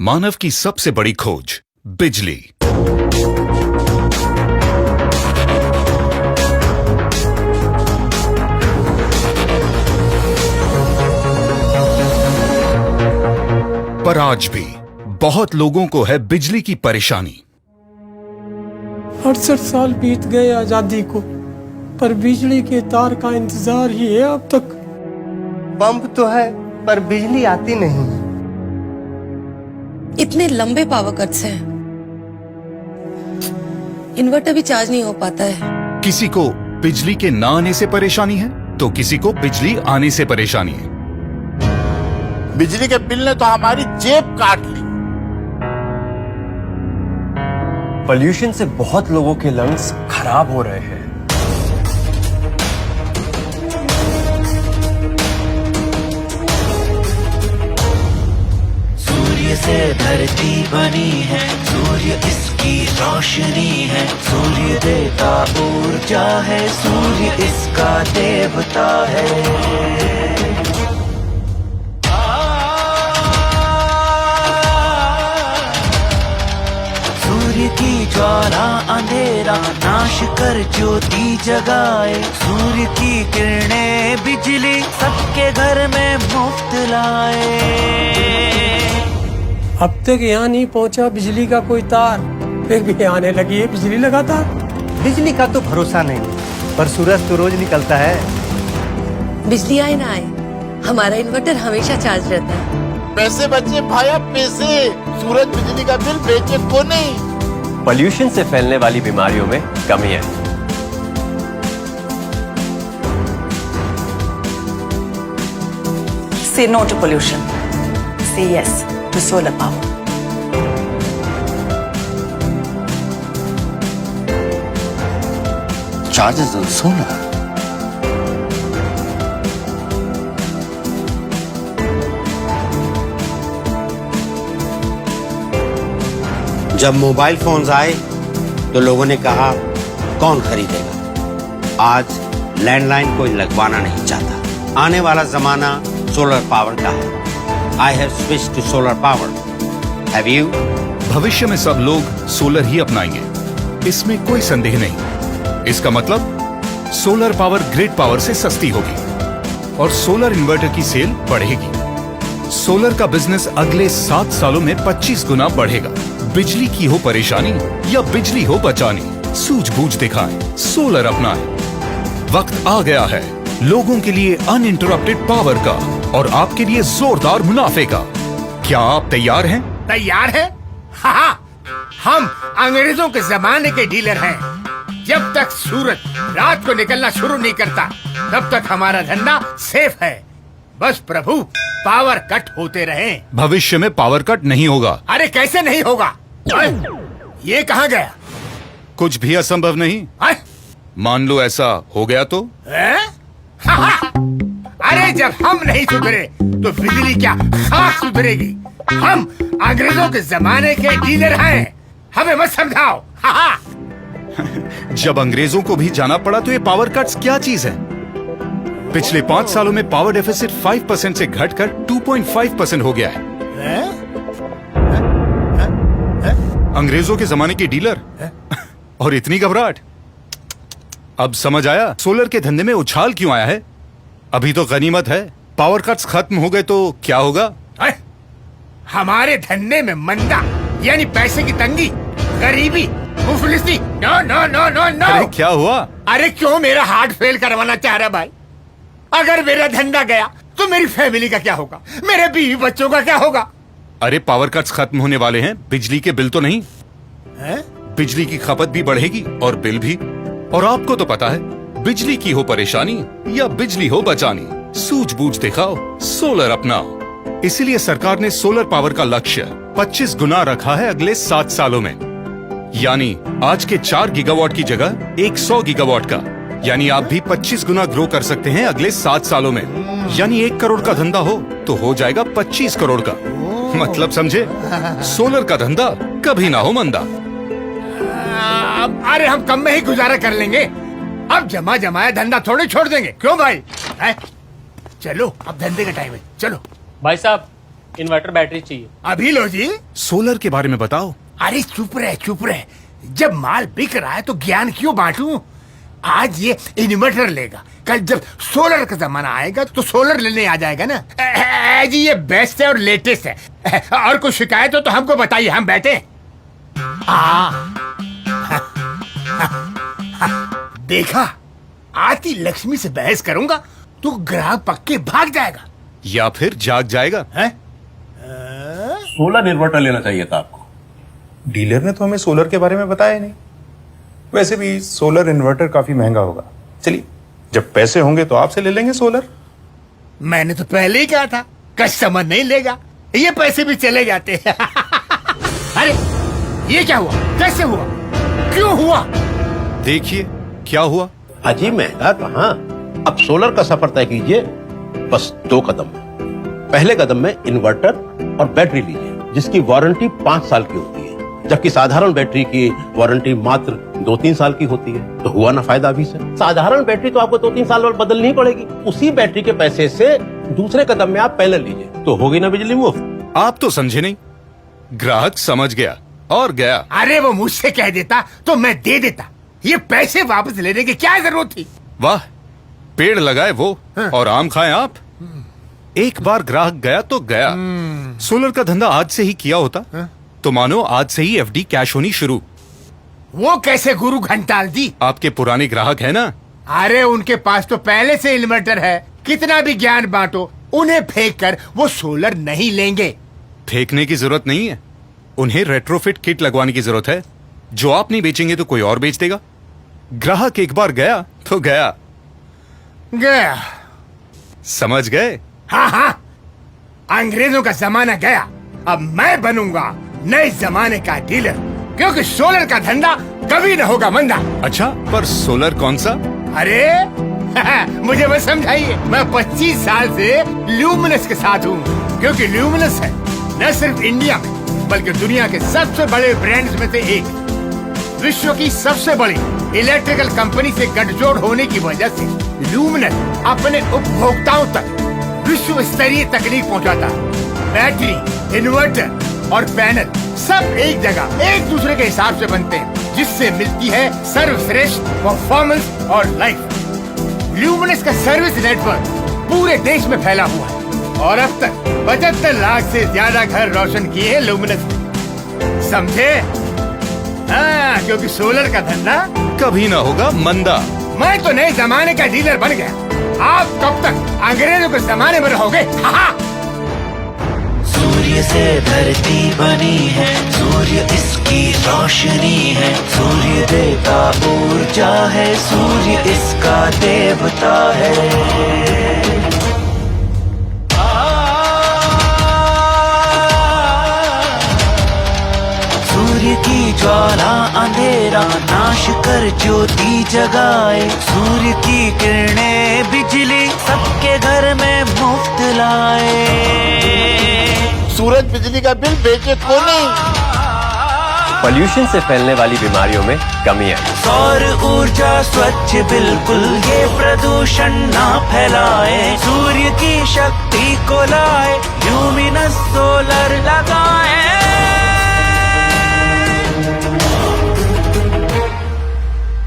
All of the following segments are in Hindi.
मानव की सबसे बड़ी खोज बिजली। पर आज भी बहुत लोगों को है बिजली की परेशानी। 68 साल बीत गए आजादी को, पर बिजली के तार का इंतजार ही है अब तक। पंप तो है पर बिजली आती नहीं। इतने लंबे पावर कट्स हैं, इन्वर्टर भी चार्ज नहीं हो पाता है। किसी को बिजली के ना आने से परेशानी है तो किसी को बिजली आने से परेशानी है। बिजली के बिल ने तो हमारी जेब काट ली। पोल्यूशन से बहुत लोगों के लंग्स खराब हो रहे हैं। सूर्य से धरती बनी है, सूर्य इसकी रोशनी है। सूर्य देता ऊर्जा है, सूर्य इसका देवता है। सूर्य की ज्वाला अंधेरा नाश कर ज्योति जगाए। सूर्य की किरणें बिजली सबके घर में मुफ्त लाए। अब तक यहाँ नहीं पहुँचा बिजली का कोई तार, फिर भी आने लगी है बिजली लगातार। बिजली का तो भरोसा नहीं, पर सूरज तो रोज निकलता है। बिजली आए ना आए, हमारा इन्वर्टर हमेशा चार्ज रहता है। पैसे बचे भाया पैसे, सूरज बिजली का बिल बेचे को नहीं। पोल्यूशन से फैलने वाली बीमारियों में कमी है। Say no to pollution. Say yes to solar power. Charges on solar. जब मोबाइल फोन्स आए तो लोगों ने कहा कौन खरीदेगा। आज लैंडलाइन कोई लगवाना नहीं चाहता। आने वाला जमाना सोलर पावर का है। I have switch to solar power. Have you? भविष्य में सब लोग सोलर ही अपनाएंगे, इसमें कोई संदेह नहीं। इसका मतलब सोलर पावर ग्रिड पावर से सस्ती होगी और सोलर इन्वर्टर की सेल बढ़ेगी। सोलर का बिजनेस अगले 7 सालों में 25 गुना बढ़ेगा। बिजली की हो परेशानी या बिजली हो बचानी, सूझबूझ दिखाएं, सोलर अपनाएं। वक्त आ गया है लोगों के लिए अनइंटरप्टेड पावर का और आपके लिए जोरदार मुनाफे का। क्या आप तैयार हैं? तैयार है? हाँ, हम अंग्रेजों के जमाने के डीलर हैं। जब तक सूरज रात को निकलना शुरू नहीं करता तब तक हमारा धंधा सेफ है। बस प्रभु पावर कट होते रहें। भविष्य में पावर कट नहीं होगा। अरे कैसे नहीं होगा? ये कहाँ गया? कुछ भी असंभव नहीं। मान लो ऐसा हो गया तो? अरे जब हम नहीं सुधरे तो बिजली क्या खाक सुधरेगी? हम अंग्रेजों के जमाने के डीलर हैं, हमें मत समझाओ। जब अंग्रेजों को भी जाना पड़ा तो ये पावर कट्स क्या चीज है? पिछले 5 सालों में पावर डेफिसिट 5% से घटकर 2.5% हो गया है। अंग्रेजों के जमाने के डीलर और इतनी घबराहट। अब समझ आया सोलर के धंधे में उछाल क्यों आया है। अभी तो गनीमत है, पावर कट्स खत्म हो गए तो क्या होगा? हमारे धंधे में मंदा यानी पैसे की तंगी, गरीबी, मुफलिसी। No no no no no. अरे क्या हुआ? अरे क्यों मेरा हार्ट फेल करवाना चाह रहा भाई? अगर मेरा धंधा गया तो मेरी फैमिली का क्या होगा? मेरे बीवी बच्चों का क्या होगा? अरे पावर कट्स खत्म होने वाले हैं, बिजली के बिल तो नहीं है? बिजली की खपत भी बढ़ेगी और बिल भी। और आपको तो पता है बिजली की हो परेशानी या बिजली हो बचानी, सूझबूझ दिखाओ, सोलर अपनाओ। इसीलिए सरकार ने सोलर पावर का लक्ष्य 25 गुना रखा है अगले 7 सालों में। यानी आज के 4 गीगावाट की जगह 100 गीगावाट का। यानी आप भी 25 गुना ग्रो कर सकते हैं अगले 7 सालों में। यानी 1 करोड़ का धंधा हो तो हो जाएगा 25 करोड़ का। मतलब समझे? सोलर का धंधा कभी ना हो मंदा। अरे हम कम में ही गुजारा कर लेंगे। अब जमा जमाया धंधा थोड़े छोड़ देंगे। क्यों भाई? चलो अब धंधे का टाइम है, चलो। भाई साहब इन्वर्टर बैटरी चाहिए। अभी लो जी। सोलर के बारे में बताओ। अरे चुप रहे। जब माल बिक रहा है तो ज्ञान क्यों बांटूं? आज ये इन्वर्टर लेगा, कल जब सोलर का जमाना आएगा तो सोलर लेने आ जाएगा ना। जी ये बेस्ट है और लेटेस्ट है। और कोई शिकायत हो तो हमको बताइए, हम बैठे। देखा, आती लक्ष्मी से बहस करूंगा तो ग्राहक पक्के भाग जाएगा या फिर जाग जाएगा। सोलर इन्वर्टर लेना चाहिए था आपको। डीलर ने तो हमें सोलर के बारे में बताया नहीं। वैसे भी सोलर इन्वर्टर काफी महंगा होगा। चलिए, जब पैसे होंगे तो आपसे ले लेंगे सोलर। मैंने तो पहले ही कहा था, कस्टमर नहीं लेगा, ये पैसे भी चले जाते हैं। अरे ये क्या हुआ? कैसे हुआ? क्यों हुआ? देखिए क्या हुआ। अजी महंगा कहाँ, अब सोलर का सफर तय कीजिए बस 2 कदम। पहले कदम में इन्वर्टर और बैटरी लीजिए जिसकी वारंटी 5 साल की होती है, जबकि साधारण बैटरी की वारंटी मात्र 2-3 साल की होती है। तो हुआ ना फायदा अभी से। साधारण बैटरी तो आपको 2-3 साल बाद बदलनी पड़ेगी। उसी बैटरी के पैसे से दूसरे कदम में आप पैनल लीजिए तो होगी ना बिजली मुफ्त। आप तो समझे नहीं, ग्राहक समझ गया और गया। अरे वो मुझसे कह देता तो मैं दे देता, ये पैसे वापस लेने की क्या जरूरत थी? वाह, पेड़ लगाए वो और आम खाएं आप। एक बार ग्राहक गया तो गया। सोलर का धंधा आज से ही किया होता तो मानो आज से ही एफडी कैश होनी शुरू। वो कैसे गुरु घंटाल दी? आपके पुराने ग्राहक है ना। अरे उनके पास तो पहले से इन्वर्टर है, कितना भी ज्ञान बांटो उन्हें फेंक कर वो सोलर नहीं लेंगे। फेंकने की जरूरत नहीं है, उन्हें रेट्रोफिट किट लगवाने की जरूरत है। जो आप नहीं बेचेंगे तो कोई और बेच देगा। ग्राहक एक बार गया तो गया। समझ गए? हाँ, अंग्रेजों का जमाना गया, अब मैं बनूंगा नए जमाने का डीलर, क्योंकि सोलर का धंधा कभी न होगा मंदा। अच्छा, पर सोलर कौन सा? अरे मुझे बस समझाइए, मैं 25 साल से ल्यूमिनस के साथ हूँ, क्योंकि ल्यूमिनस है न सिर्फ इंडिया में बल्कि दुनिया के सबसे बड़े ब्रांड्स में से एक। विश्व की सबसे बड़ी इलेक्ट्रिकल कंपनी से गठजोड़ होने की वजह से ल्यूमिनस अपने उपभोक्ताओं तक विश्व स्तरीय तकनीक पहुंचाता है। बैटरी, इन्वर्टर और पैनल सब एक जगह एक दूसरे के हिसाब से बनते हैं, जिससे मिलती है सर्वश्रेष्ठ परफॉर्मेंस और लाइफ। ल्यूमिनस का सर्विस नेटवर्क पूरे देश में फैला हुआ है और अब तक 75 लाख से ज्यादा घर रोशन किए हैं ल्यूमिनस ने। समझे? हाँ, क्योंकि सोलर का धंधा कभी ना होगा मंदा। मैं तो नए जमाने का डीलर बन गया। आप कब तक अंग्रेजों के जमाने में रहोगे? सूर्य से धरती बनी है, सूर्य इसकी रोशनी है, सूर्य देता ऊर्जा है, सूर्य इसका देवता है। सूर्य की ज्वाला अंधेरा नाश कर ज्योति जगाए, सूर्य की किरणें बिजली सबके घर में मुफ्त लाए। सूरज बिजली का बिल बेचे को नहीं। पॉल्यूशन से फैलने वाली बीमारियों में कमी आई। सौर ऊर्जा स्वच्छ बिल्कुल, ये प्रदूषण ना फैलाए, सूर्य की शक्ति को लाए, ल्यूमिनस सोलर लगाए।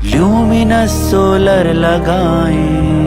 ल्यूमिनस सोलर लगाएं।